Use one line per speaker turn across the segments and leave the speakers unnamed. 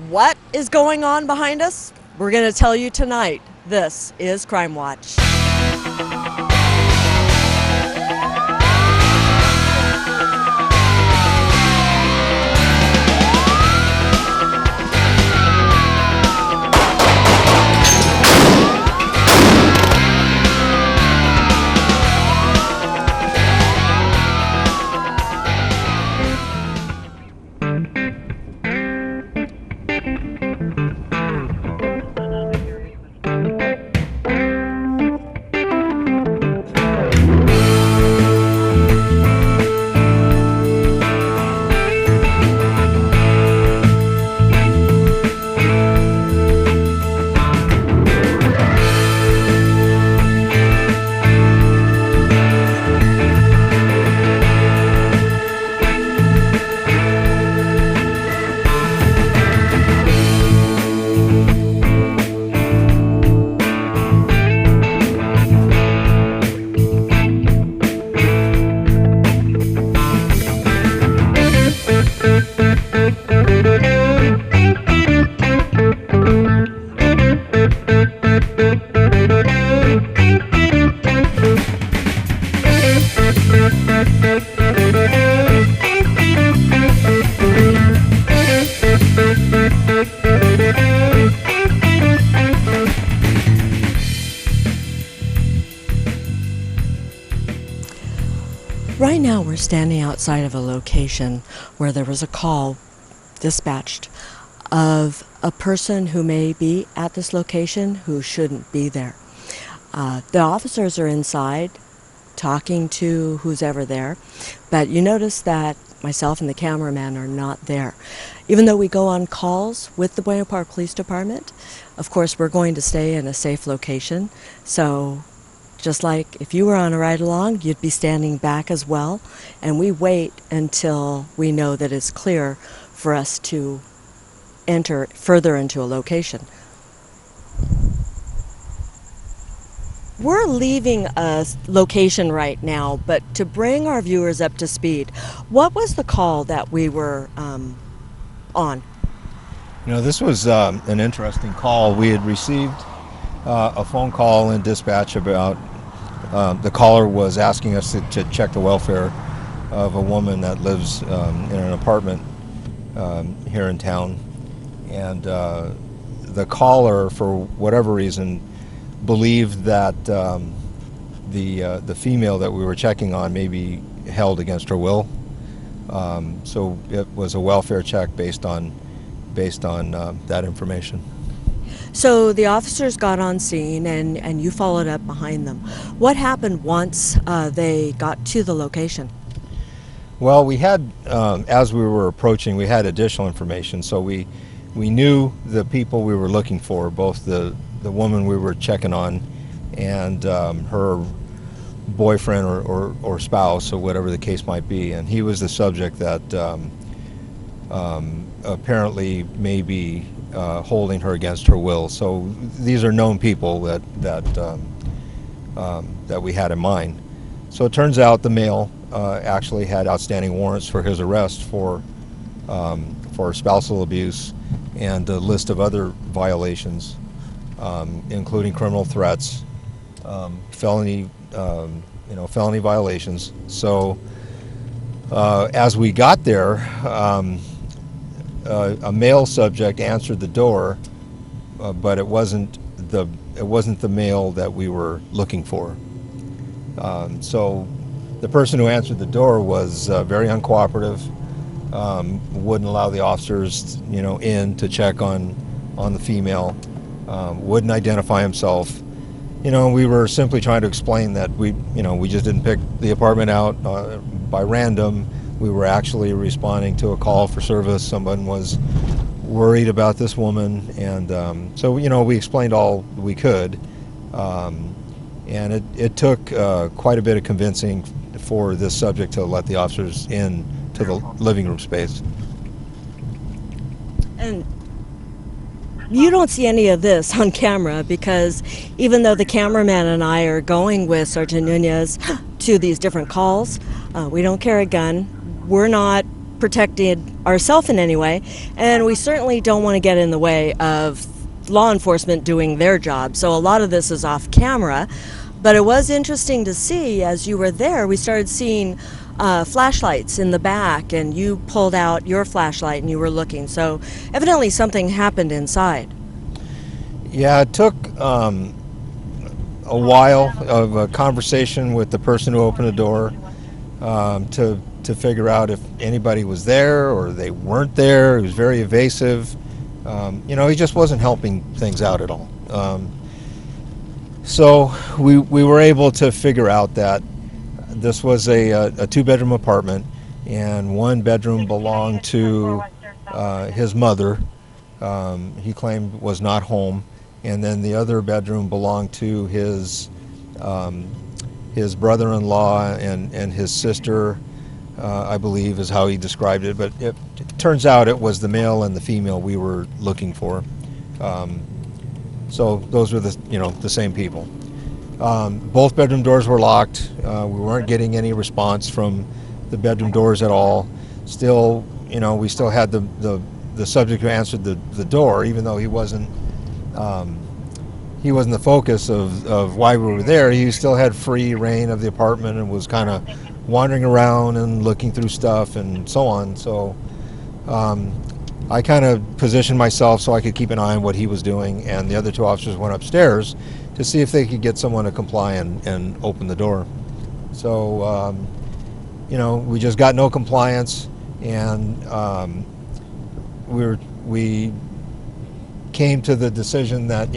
What is going on behind us? We're going to tell you tonight. This is Crime Watch. Right now we're standing outside of a location where there was a call dispatched of a person who may be at this location who shouldn't be there. The officers are inside talking to who's ever there, but you notice that myself and the cameraman are not there. Even though we go on calls with the Buena Park Police Department, of course we're going to stay in a safe location, so just like if you were on a ride-along, you'd be standing back as well, and we wait until we know that it's clear for us to enter further into a location. We're leaving a location right now, but to bring our viewers up to speed, what was the call that we were on?
You know, this was an interesting call. We had received a phone call in dispatch about the caller was asking us to check the welfare of a woman that lives in an apartment here in town, and the caller, for whatever reason, believed that the female that we were checking on may be held against her will. So it was a welfare check based on that information.
So the officers got on scene and you followed up behind them. What happened once they got to the location?
Well, we had, as we were approaching, we had additional information. So we knew the people we were looking for, both the woman we were checking on and her boyfriend or spouse, or whatever the case might be. And he was the subject that apparently may be holding her against her will. So these are known people that we had in mind. So it turns out the male actually had outstanding warrants for his arrest for spousal abuse and a list of other violations, including criminal threats, felony violations. So as we got there, a male subject answered the door, but it wasn't the male that we were looking for. So the person who answered the door was very uncooperative, wouldn't allow the officers, in to check on the female, wouldn't identify himself. We were simply trying to explain that we just didn't pick the apartment out by random. We were actually responding to a call for service. Someone was worried about this woman, and so we explained all we could, and it took quite a bit of convincing for this subject to let the officers in to the living room space.
And you don't see any of this on camera, because even though the cameraman and I are going with Sergeant Nunez to these different calls, we don't carry a gun. We're not protected ourselves in any way, and we certainly don't want to get in the way of law enforcement doing their job. So a lot of this is off camera, but it was interesting to see as you were there. We started seeing flashlights in the back, and you pulled out your flashlight and you were looking. So evidently something happened inside.
Yeah, it took a while of a conversation with the person who opened the door to figure out if anybody was there or they weren't there. He was very evasive. He just wasn't helping things out at all. So we were able to figure out that this was a two-bedroom apartment, and one bedroom belonged to his mother. He claimed was not home, and then the other bedroom belonged to his brother-in-law and his sister, I believe is how he described it. But it turns out it was the male and the female we were looking for. So those were the same people. Both bedroom doors were locked. We weren't getting any response from the bedroom doors at all. Still, we still had the subject who answered the door, even though he wasn't the focus of why we were there. He still had free reign of the apartment and was kind of wandering around and looking through stuff and so on. So I kind of positioned myself so I could keep an eye on what he was doing, and the other two officers went upstairs to see if they could get someone to comply and open the door. So, we just got no compliance, and we came to the decision that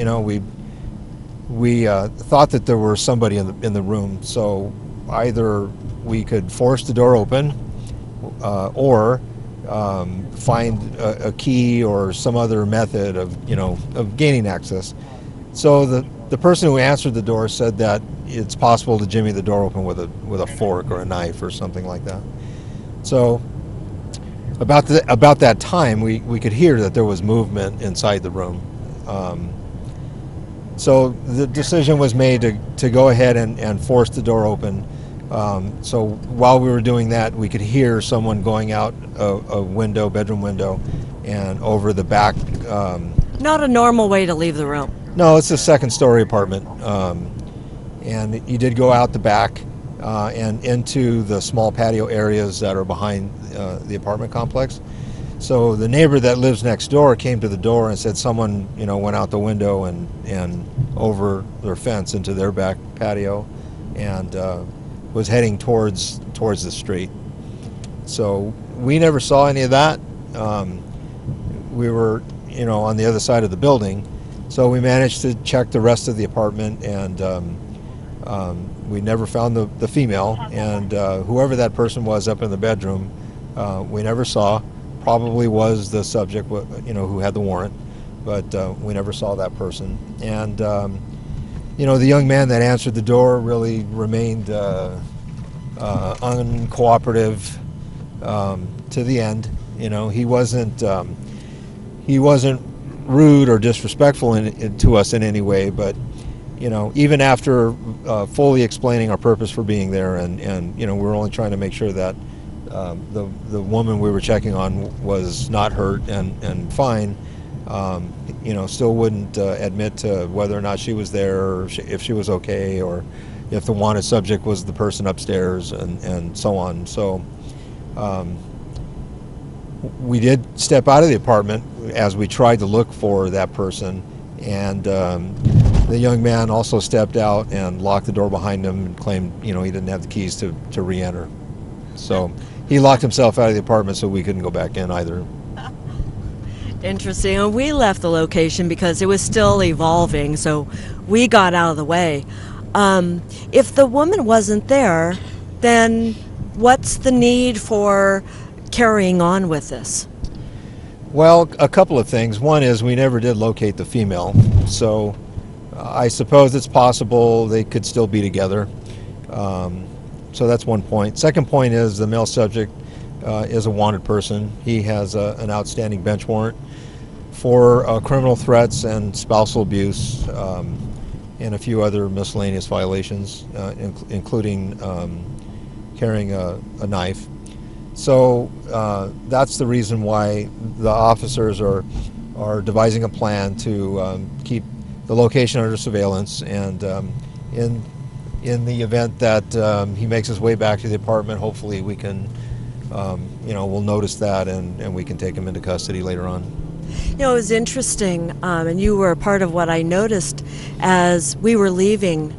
we thought that there was somebody in the room. So either we could force the door open, or find a key or some other method of gaining access. So the person who answered the door said that it's possible to jimmy the door open with a fork or a knife or something like that. So about that time, we could hear that there was movement inside the room. So the decision was made to go ahead and force the door open. So while we were doing that, we could hear someone going out a window, bedroom window, and over the back.
Not a normal way to leave the room.
No, it's a second-story apartment, and he did go out the back and into the small patio areas that are behind the apartment complex. So the neighbor that lives next door came to the door and said someone, went out the window and over their fence into their back patio, and was heading towards the street. So we never saw any of that. We were, on the other side of the building. So we managed to check the rest of the apartment, and we never found the female, and whoever that person was up in the bedroom, we never saw. Probably was the subject, who had the warrant, but we never saw that person. And the young man that answered the door really remained uncooperative to the end. He wasn't rude or disrespectful to us in any way, but even after fully explaining our purpose for being there, and we were only trying to make sure that the woman we were checking on was not hurt and fine, still wouldn't admit to whether or not she was there, or if she was okay, or if the wanted subject was the person upstairs, and so on. So we did step out of the apartment as we tried to look for that person, and the young man also stepped out and locked the door behind him and claimed he didn't have the keys to re-enter. So he locked himself out of the apartment so we couldn't go back in either.
Interesting. And we left the location because it was still evolving, so we got out of the way. If the woman wasn't there, then what's the need for carrying on with this?
Well, a couple of things. One is we never did locate the female, so I suppose it's possible they could still be together. So that's one point. Second point is the male subject is a wanted person. He has an outstanding bench warrant for criminal threats and spousal abuse, and a few other miscellaneous violations, including carrying a knife. So that's the reason why the officers are devising a plan to keep the location under surveillance, and in the event that he makes his way back to the apartment, hopefully we can, we'll notice that, and we can take him into custody later on.
You know, it was interesting, and you were a part of what I noticed as we were leaving.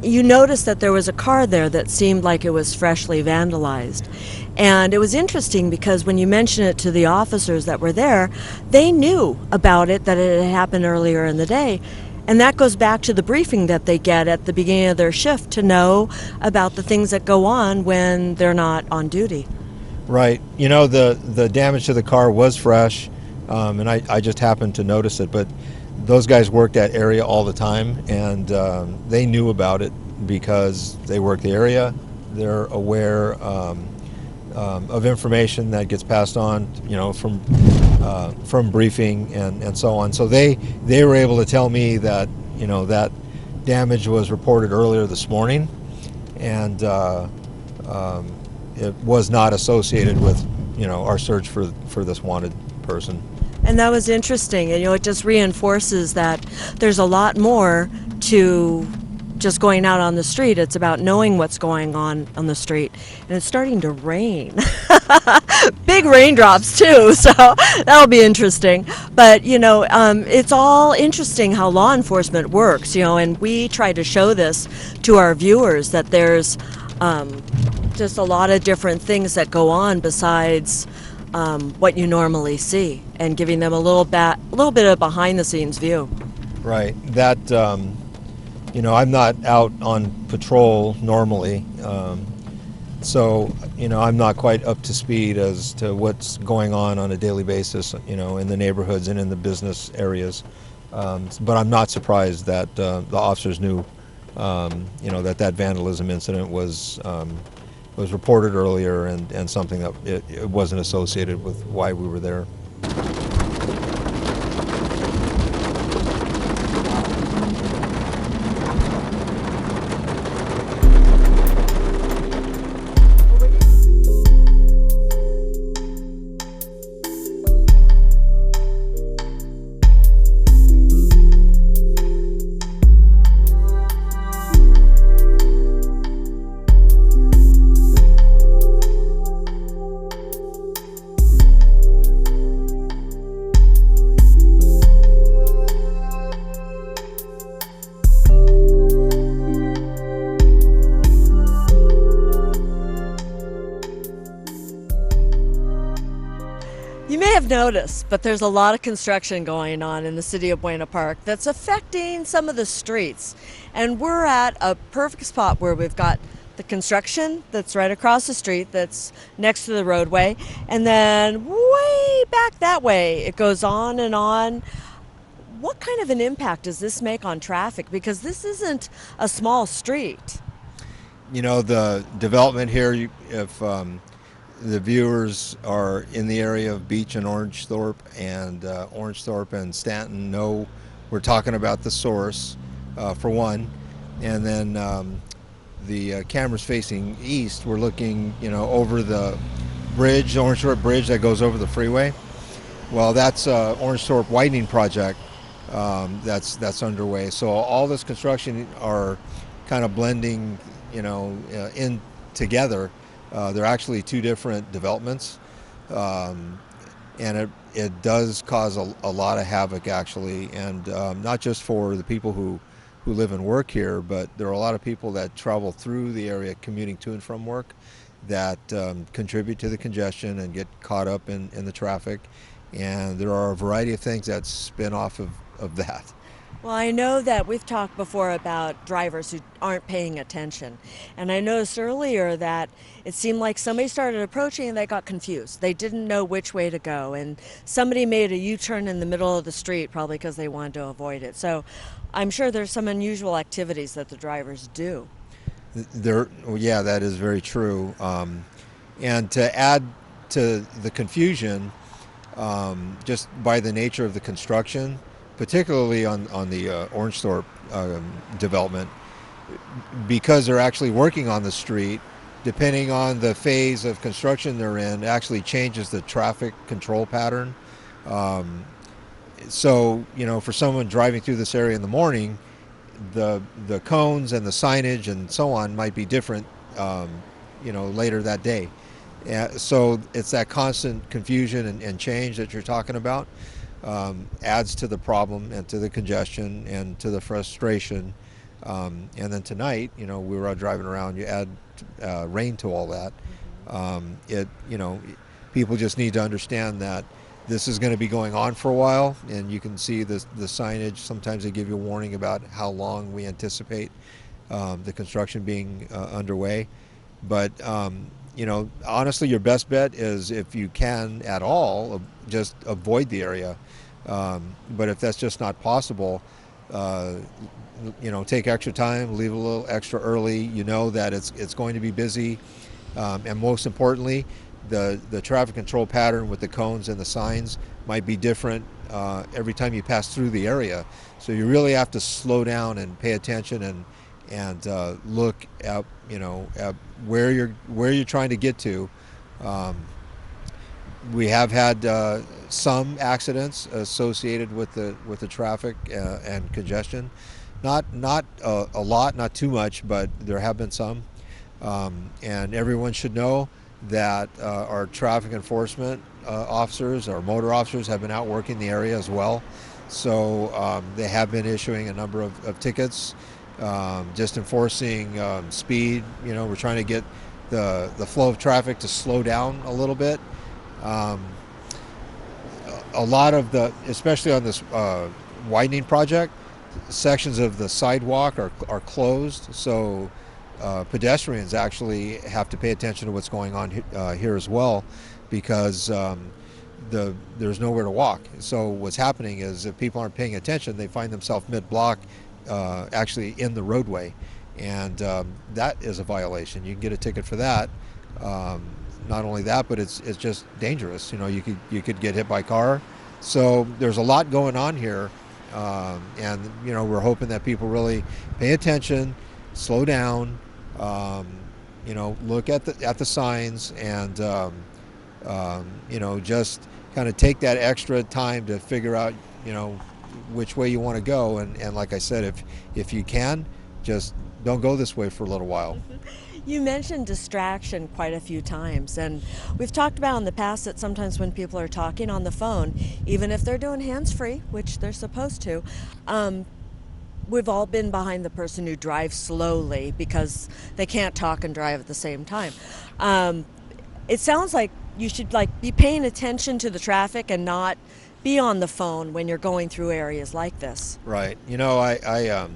You noticed that there was a car there that seemed like it was freshly vandalized. And it was interesting because when you mentioned it to the officers that were there, they knew about it, that it had happened earlier in the day. And that goes back to the briefing that they get at the beginning of their shift to know about the things that go on when they're not on duty.
Right. You know, the damage to the car was fresh, and I just happened to notice it, but those guys worked that area all the time, and they knew about it because they work the area. They're aware of information that gets passed on, from briefing and so on. So they were able to tell me that, that damage was reported earlier this morning, and it was not associated with, our search for this wanted person.
And that was interesting, and it just reinforces that there's a lot more to just going out on the street. It's about knowing what's going on the street, and it's starting to rain. Big raindrops too, so that'll be interesting. But it's all interesting how law enforcement works, and we try to show this to our viewers, that there's just a lot of different things that go on besides what you normally see, and giving them a little bit of behind the scenes view.
Right. That I'm not out on patrol normally, so I'm not quite up to speed as to what's going on a daily basis, in the neighborhoods and in the business areas. But I'm not surprised that the officers knew, that vandalism incident was reported earlier, and something that it wasn't associated with why we were there.
You may have noticed, but there's a lot of construction going on in the city of Buena Park that's affecting some of the streets. And we're at a perfect spot where we've got the construction that's right across the street, that's next to the roadway, and then way back that way it goes on and on. What kind of an impact does this make on traffic? Because this isn't a small street.
The development here, if the viewers are in the area of Beach and Orangethorpe, and Stanton know we're talking about the source, for one, and then the cameras facing east, we're looking, over the bridge, Orangethorpe Bridge that goes over the freeway. Well, that's Orangethorpe widening project that's underway. So all this construction are kind of blending, in together. They're actually two different developments, and it does cause a lot of havoc, actually, and not just for the people who live and work here, but there are a lot of people that travel through the area commuting to and from work that contribute to the congestion and get caught up in the traffic, and there are a variety of things that spin off of that.
Well, I know that we've talked before about drivers who aren't paying attention. And I noticed earlier that it seemed like somebody started approaching and they got confused. They didn't know which way to go. And somebody made a U-turn in the middle of the street, probably because they wanted to avoid it. So I'm sure there's some unusual activities that the drivers do.
Yeah, that is very true. And to add to the confusion, just by the nature of the construction, particularly on the Orangethorpe development, because they're actually working on the street, depending on the phase of construction they're in, actually changes the traffic control pattern. Um, so, for someone driving through this area in the morning, the cones and the signage and so on might be different, later that day. So it's that constant confusion and change that you're talking about, adds to the problem and to the congestion and to the frustration. And then tonight, we were out driving around. You add rain to all that. People just need to understand that this is going to be going on for a while, and you can see the signage. Sometimes they give you a warning about how long we anticipate the construction being underway. But honestly, your best bet is, if you can at all, just avoid the area. But if that's just not possible, take extra time, leave a little extra early. You know that it's going to be busy, and most importantly, the traffic control pattern with the cones and the signs might be different every time you pass through the area. So you really have to slow down and pay attention and look at at where you're trying to get to. We have had some accidents associated with the traffic and congestion. Not a lot, not too much, but there have been some. And everyone should know that our traffic enforcement officers, our motor officers, have been out working the area as well. So they have been issuing a number of tickets, just enforcing speed. We're trying to get the flow of traffic to slow down a little bit. A lot of especially on this widening project, sections of the sidewalk are closed, so pedestrians actually have to pay attention to what's going on here as well, because there's nowhere to walk. So what's happening is, if people aren't paying attention, they find themselves mid-block, actually in the roadway, and that is a violation. You can get a ticket for that. Not only that, but it's just dangerous. You could get hit by a car. So there's a lot going on here, and we're hoping that people really pay attention, slow down, look at the signs, and just kind of take that extra time to figure out which way you want to go. And like I said, if you can, just don't go this way for a little while.
You mentioned distraction quite a few times, and we've talked about in the past that sometimes when people are talking on the phone, even if they're doing hands-free, which they're supposed to, we've all been behind the person who drives slowly because they can't talk and drive at the same time. It sounds like you should be paying attention to the traffic and not be on the phone when you're going through areas like this.
Right. I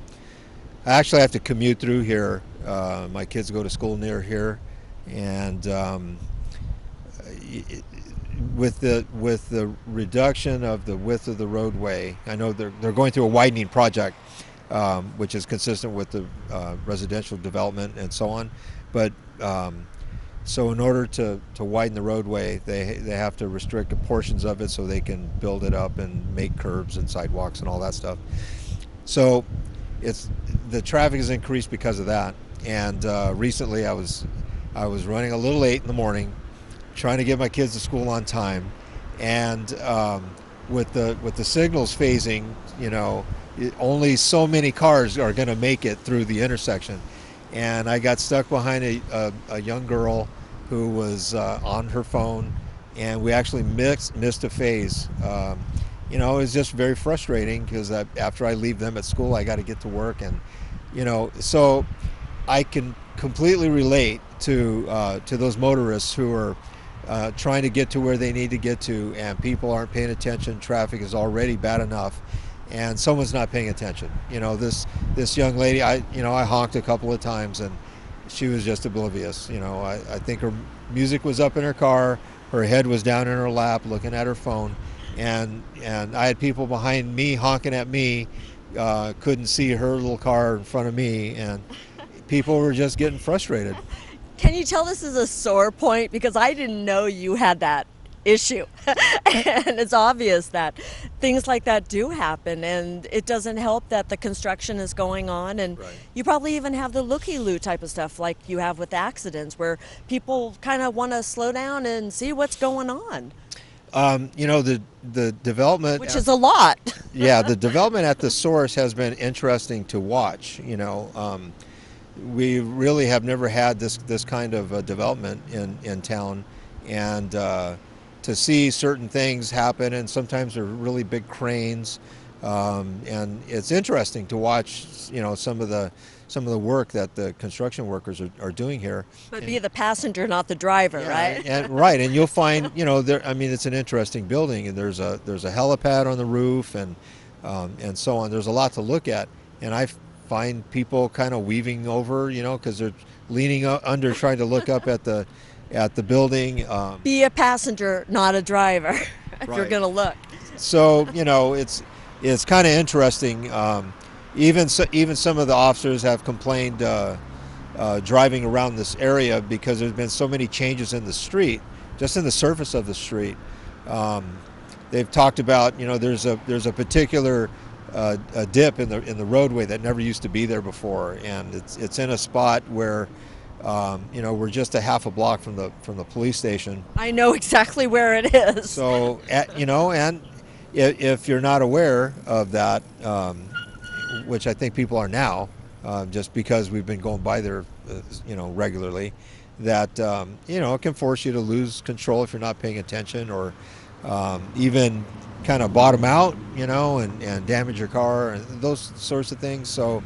actually have to commute through here. My kids go to school near here, and with the reduction of the width of the roadway, I know they're going through a widening project, which is consistent with the residential development and so on. But so in order to widen the roadway, they have to restrict portions of it so they can build it up and make curbs and sidewalks and all that stuff. So the traffic has increased because of that. And recently I was running a little late in the morning, trying to get my kids to school on time, and with the signals phasing, only so many cars are going to make it through the intersection, and I got stuck behind a young girl who was on her phone, and we actually missed a phase. It was just very frustrating, because after I leave them at school, I got to get to work, and so I can completely relate to those motorists who are trying to get to where they need to get to, and people aren't paying attention. Traffic is already bad enough, and someone's not paying attention. This young lady, I honked a couple of times, and she was just oblivious. I think her music was up in her car, her head was down in her lap, looking at her phone, and I had people behind me honking at me, couldn't see her little car in front of me, and people were just getting frustrated.
Can you tell this is a sore point? Because I didn't know you had that issue. And it's obvious that things like that do happen, and it doesn't help that the construction is going on, and
Right.
you probably even have the looky-loo type of stuff like you have with accidents, where people kind of want to slow down and see what's going on,
The development,
which is a lot.
yeah, the development at the source has been interesting to watch. We really have never had this kind of development in town, and to see certain things happen, and sometimes they're really big cranes, and it's interesting to watch. Some of the work that the construction workers are doing here.
But be the passenger, not the driver,
Yeah,
right?
and you'll find, there. I mean, it's an interesting building, and there's a helipad on the roof, and so on. There's a lot to look at, and I find people kind of weaving over, because they're leaning under, trying to look up at the building.
Be a passenger, not a driver, if you're
Right.
going to look.
So it's kind of interesting. Even some of the officers have complained driving around this area because there's been so many changes in the street, just in the surface of the street. They've talked about there's a particular a dip in the roadway that never used to be there before, and it's in a spot where we're just a half a block from the police station.
I know exactly where it is.
So and if you're not aware of that, which I think people are now, just because we've been going by there, regularly, that it can force you to lose control if you're not paying attention, or even kind of bottom out, and damage your car and those sorts of things. So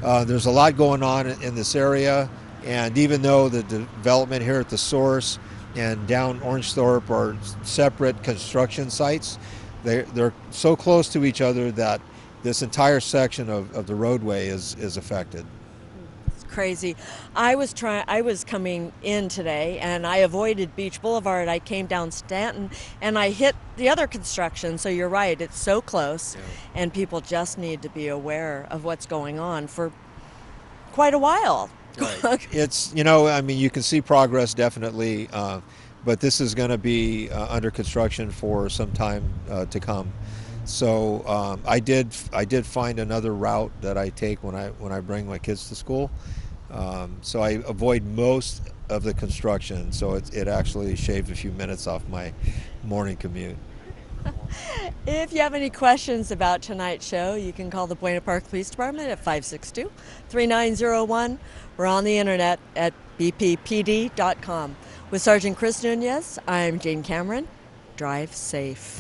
there's a lot going on in this area, and even though the development here at the source and down Orangethorpe are separate construction sites, they're so close to each other that this entire section of the roadway is affected.
It's crazy. I was coming in today, and I avoided Beach Boulevard. I came down Stanton, and I hit the other construction. So you're right, it's so close,
Yeah.
and people just need to be aware of what's going on for quite a while.
Right. It's I mean, you can see progress definitely, but this is going to be under construction for some time to come. So I did find another route that I take when I bring my kids to school. So I avoid most of the construction. So it actually shaved a few minutes off my morning commute.
If you have any questions about tonight's show, you can call the Buena Park Police Department at 562-3901. We're on the internet at bppd.com. With Sergeant Chris Nunez, I'm Jane Cameron. Drive safe.